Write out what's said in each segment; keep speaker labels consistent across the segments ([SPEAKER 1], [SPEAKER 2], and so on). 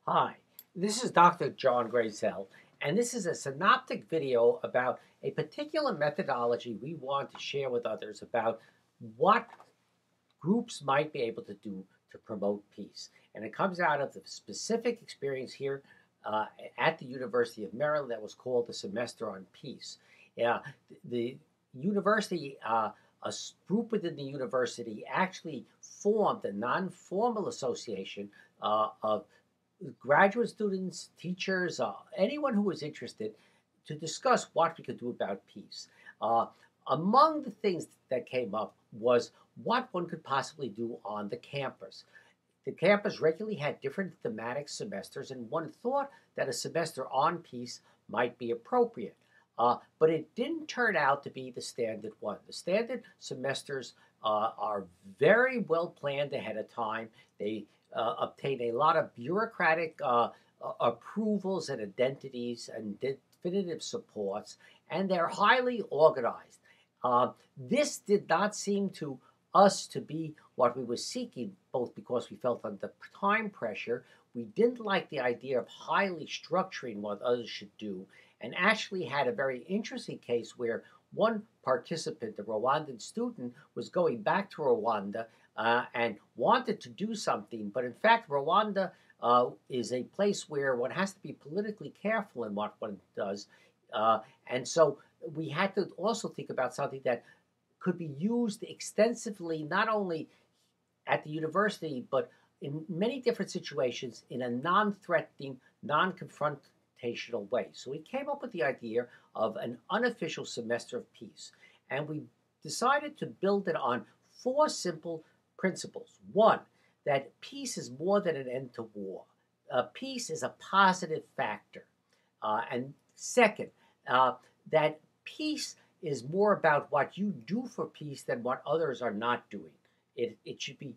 [SPEAKER 1] Hi, this is Dr. John Grazel, and this is a synoptic video about a particular methodology we want to share with others about what groups might be able to do to promote peace. And it comes out of the specific experience here uh, at the University of Maryland that was called the Semester on Peace. Yeah, the university, group within the university actually formed a non-formal association of graduate students, teachers, anyone who was interested to discuss what we could do about peace. Uh, Among the things that came up was what one could possibly do on the campus. The campus regularly had different thematic semesters, and one thought that a semester on peace might be appropriate. But it didn't turn out to be the standard one. The standard semesters are very well planned ahead of time. They obtain a lot of bureaucratic approvals and identities and definitive supports, and they're highly organized. This did not seem to us to be what we were seeking, both because we felt under time pressure. We didn't like the idea of highly structuring what others should do, and actually had a very interesting case where one participant, a Rwandan student, was going back to Rwanda and wanted to do something, but in fact, Rwanda is a place where one has to be politically careful in what one does. And so we had to also think about something that could be used extensively, not only at the university, but in many different situations in a non threatening, non confrontational way. So we came up with the idea of an unofficial semester of peace. And we decided to build it on four simple principles. One, that peace is more than an end to war, peace is a positive factor. And second, that peace is more about what you do for peace than what others are not doing. It should be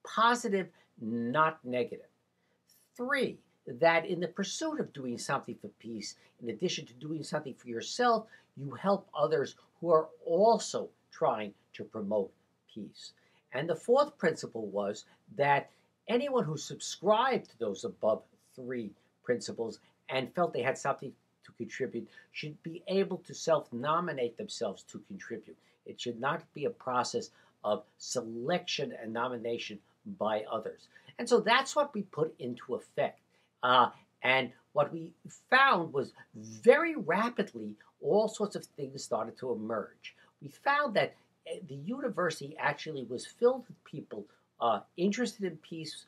[SPEAKER 1] positive, not negative. Three, that in the pursuit of doing something for peace, in addition to doing something for yourself, you help others who are also trying to promote peace. And the fourth principle was that anyone who subscribed to those above three principles and felt they had something to contribute should be able to self nominate themselves to contribute. It should not be a process of selection and nomination by others. And so that's what we put into effect. And what we found was very rapidly all sorts of things started to emerge. We found that the university actually was filled with people interested in peace,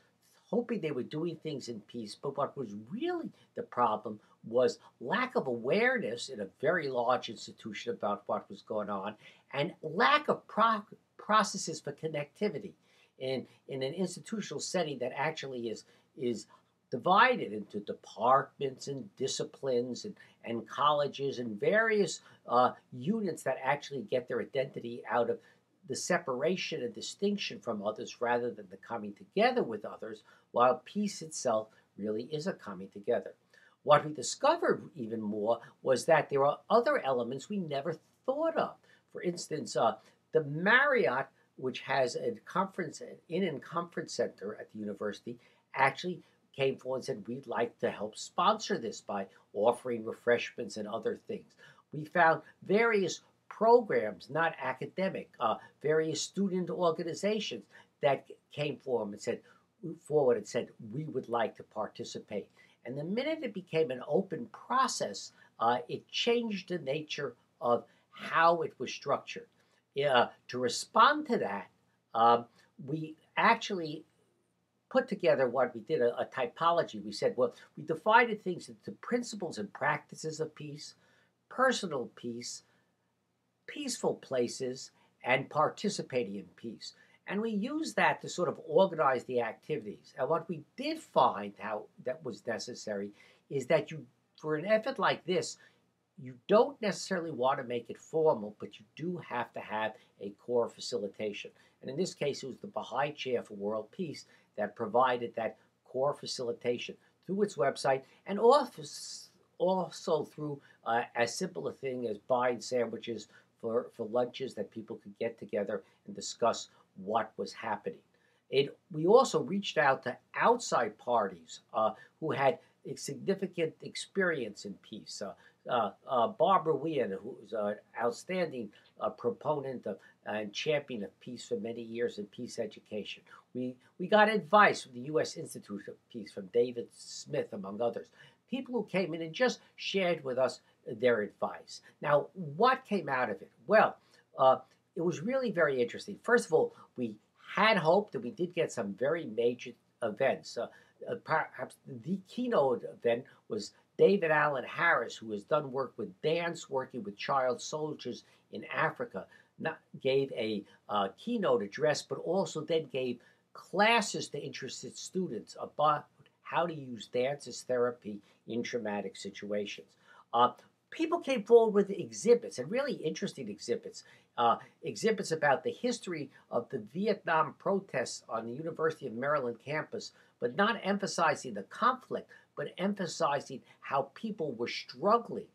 [SPEAKER 1] hoping they were doing things in peace. But what was really the problem was lack of awareness in a very large institution about what was going on, and lack of processes for connectivity in an institutional setting that actually is divided into departments and disciplines and colleges and various units that actually get their identity out of the separation and distinction from others rather than the coming together with others, while peace itself really is a coming together. What we discovered even more was that there are other elements we never thought of. For instance, the Marriott, which has a conference inn and conference center at the university, actually came forward and said, we'd like to help sponsor this by offering refreshments and other things. We found various programs, not academic, various student organizations that came forward and said, we would like to participate. And the minute it became an open process, it changed the nature of how it was structured. To respond to that, we actually put together what we did a typology. We said, well, we divided things into principles and practices of peace, personal peace, peaceful places, and participating in peace. And we used that to sort of organize the activities. And what we did find how that was necessary is that for an effort like this, you don't necessarily want to make it formal, but you do have to have a core facilitation. And in this case, it was the Baha'i Chair for World Peace that provided that core facilitation through its website, and also through as simple a thing as buying sandwiches for lunches that people could get together and discuss what was happening. We also reached out to outside parties who had a significant experience in peace. Barbara Wien, who was an outstanding proponent of and champion of peace for many years in peace education. We got advice from the U.S. Institute of Peace, from David Smith, among others. People who came in and just shared with us their advice. Now, what came out of it? Well, it was really very interesting. First of all, we had hoped that we did get some very major events. Perhaps the keynote event was David Allen Harris, who has done work with dance, working with child soldiers in Africa, gave a keynote address, but also then gave classes to interested students about how to use dance as therapy in traumatic situations. People came forward with exhibits, and really interesting exhibits. Exhibits about the history of the Vietnam protests on the University of Maryland campus, but not emphasizing the conflict, but emphasizing how people were struggling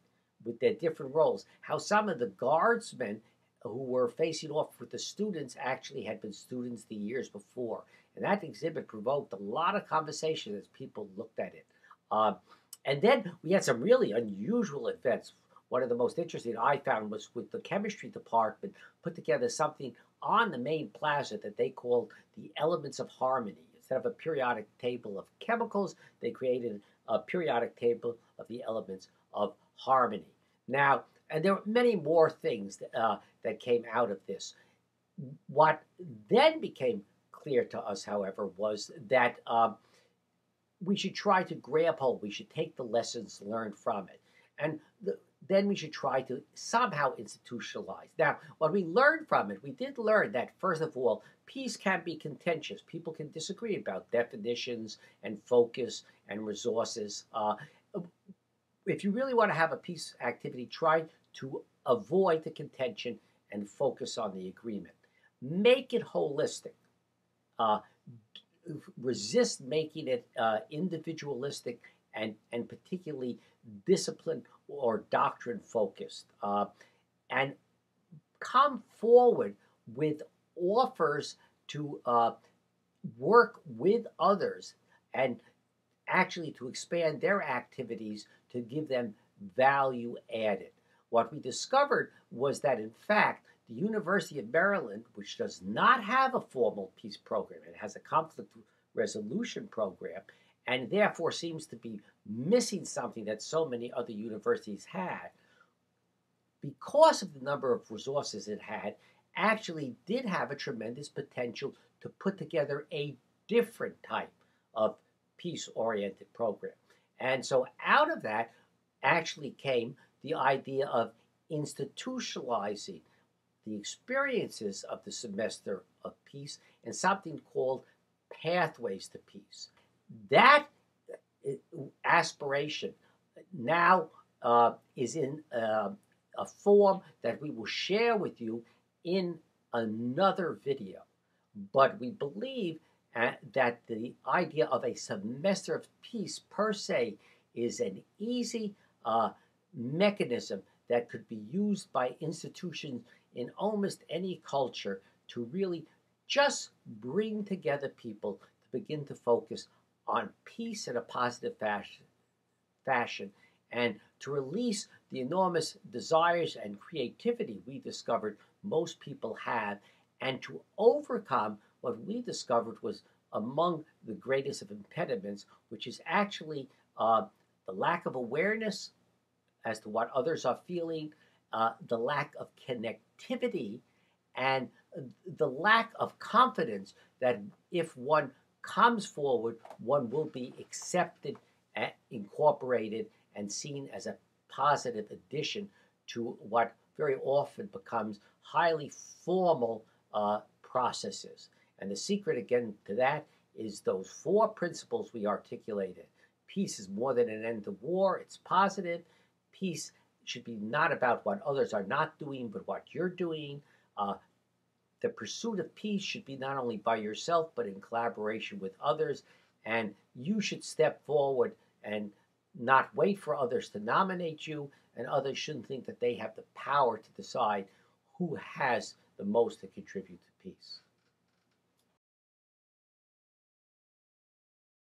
[SPEAKER 1] with their different roles, how some of the guardsmen who were facing off with the students actually had been students the years before. And that exhibit provoked a lot of conversation as people looked at it. And then we had some really unusual events. One of the most interesting I found was with the chemistry department put together something on the main plaza that they called the Elements of Harmony. Instead of a periodic table of chemicals, they created a periodic table of the elements of harmony. Now, and there were many more things that came out of this. What then became clear to us, however, was that we should try to grab hold. We should take the lessons learned from it. And then we should try to somehow institutionalize. Now, what we learned from it, we did learn that, first of all, peace can be contentious. People can disagree about definitions and focus and resources. If you really want to have a peace activity, try to avoid the contention and focus on the agreement. Make it holistic. Resist making it individualistic and particularly discipline or doctrine focused. And come forward with offers to work with others and actually to expand their activities to give them value added. What we discovered was that, in fact, the University of Maryland, which does not have a formal peace program, it has a conflict resolution program, and therefore seems to be missing something that so many other universities had, because of the number of resources it had, actually did have a tremendous potential to put together a different type of peace-oriented program. And so out of that actually came the idea of institutionalizing the experiences of the semester of peace in something called Pathways to Peace. That aspiration now is in a form that we will share with you in another video. But we believe that the idea of a semester of peace per se is an easy mechanism that could be used by institutions in almost any culture to really just bring together people to begin to focus on peace in a positive fashion and to release the enormous desires and creativity we discovered most people have, and to overcome what we discovered was among the greatest of impediments, which is actually the lack of awareness as to what others are feeling, the lack of connectivity, and the lack of confidence that if one comes forward, one will be accepted, incorporated, and seen as a positive addition to what very often becomes highly formal processes. And the secret, again, to that is those 4 principles we articulated. Peace is more than an end to war. It's positive. Peace should be not about what others are not doing, but what you're doing. The pursuit of peace should be not only by yourself, but in collaboration with others. And you should step forward and not wait for others to nominate you, and others shouldn't think that they have the power to decide who has the most to contribute to peace.